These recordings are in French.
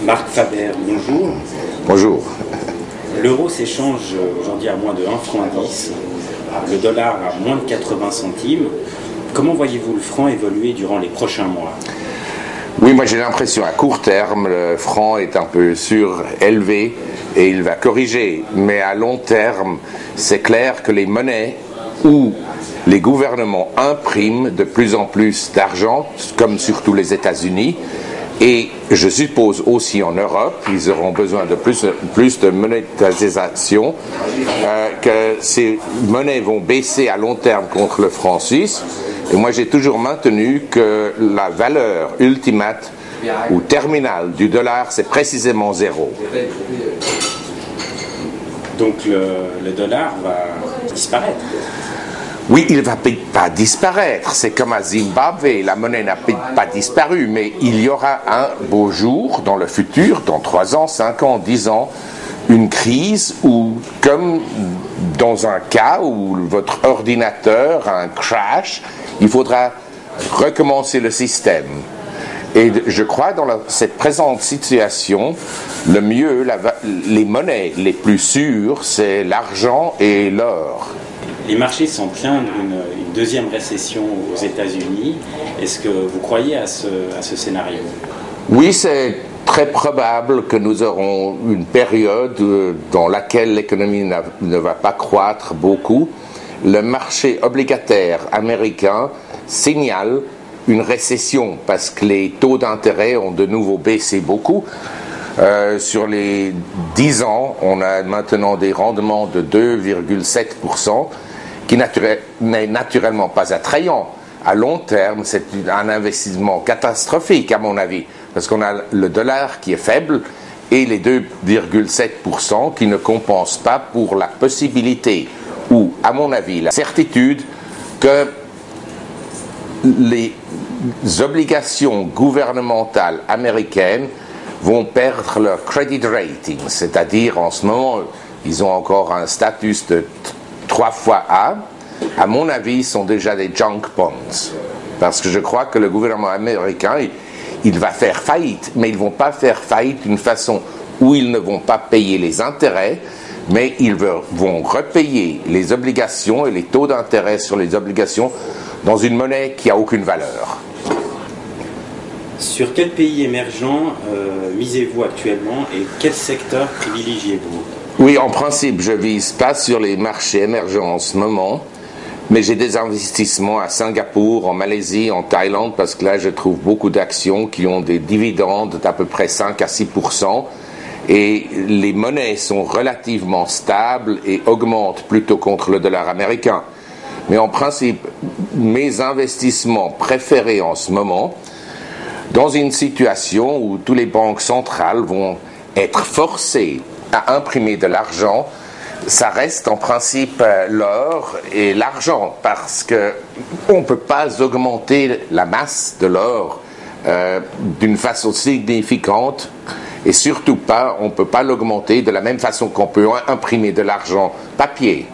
Marc Faber, bonjour. Bonjour. L'euro s'échange aujourd'hui à moins de 1 franc 10, le dollar à moins de 80 centimes. Comment voyez-vous le franc évoluer durant les prochains mois? Oui, moi j'ai l'impression à court terme, le franc est un peu surélevé et il va corriger. Mais à long terme, c'est clair que les monnaies où les gouvernements impriment de plus en plus d'argent, comme surtout les États-Unis, et je suppose aussi en Europe, ils auront besoin de plus de monétisation, que ces monnaies vont baisser à long terme contre le franc suisse. Et moi j'ai toujours maintenu que la valeur ultimate ou terminale du dollar, c'est précisément 0. Donc le dollar va disparaître? Oui, il ne va pas disparaître. C'est comme à Zimbabwe, la monnaie n'a pas disparu, mais il y aura un beau jour dans le futur, dans 3 ans, 5 ans, 10 ans, une crise où, comme dans un cas où votre ordinateur a un crash, il faudra recommencer le système. Et je crois dans cette présente situation, le mieux, les monnaies les plus sûres, c'est l'argent et l'or. Les marchés sont craints d'une deuxième récession aux États-Unis. Est-ce que vous croyez à ce scénario? Oui, c'est très probable que nous aurons une période dans laquelle l'économie ne va pas croître beaucoup. Le marché obligataire américain signale une récession parce que les taux d'intérêt ont de nouveau baissé beaucoup. Sur les 10 ans, on a maintenant des rendements de 2,7%, qui n'est naturellement pas attrayant. À long terme, c'est un investissement catastrophique, à mon avis, parce qu'on a le dollar qui est faible et les 2,7% qui ne compensent pas pour la possibilité, ou, à mon avis, la certitude que les obligations gouvernementales américaines vont perdre leur credit rating, c'est-à-dire en ce moment, ils ont encore un statut de 3 fois A. À mon avis, sont déjà des junk bonds, parce que je crois que le gouvernement américain, il va faire faillite, mais ils ne vont pas faire faillite d'une façon où ils ne vont pas payer les intérêts, mais ils vont repayer les obligations et les taux d'intérêt sur les obligations dans une monnaie qui n'a aucune valeur. Sur quel pays émergent misez-vous actuellement et quel secteur privilégiez-vous? Oui, en principe, je ne vise pas sur les marchés émergents en ce moment, mais j'ai des investissements à Singapour, en Malaisie, en Thaïlande, parce que là, je trouve beaucoup d'actions qui ont des dividendes d'à peu près 5 à 6%, et les monnaies sont relativement stables et augmentent plutôt contre le dollar américain. Mais en principe, mes investissements préférés en ce moment, dans une situation où toutes les banques centrales vont être forcées à imprimer de l'argent, ça reste en principe l'or et l'argent, parce qu'on ne peut pas augmenter la masse de l'or d'une façon significante, et surtout pas, on ne peut pas l'augmenter de la même façon qu'on peut imprimer de l'argent papier.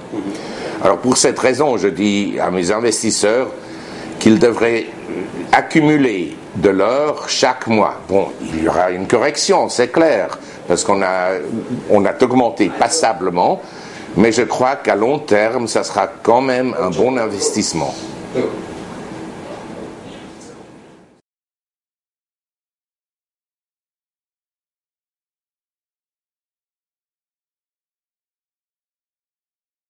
Alors pour cette raison, je dis à mes investisseurs qu'ils devraient accumuler de l'or chaque mois. Bon, il y aura une correction, c'est clair, parce qu'on a augmenté passablement, mais je crois qu'à long terme, ça sera quand même un bon investissement.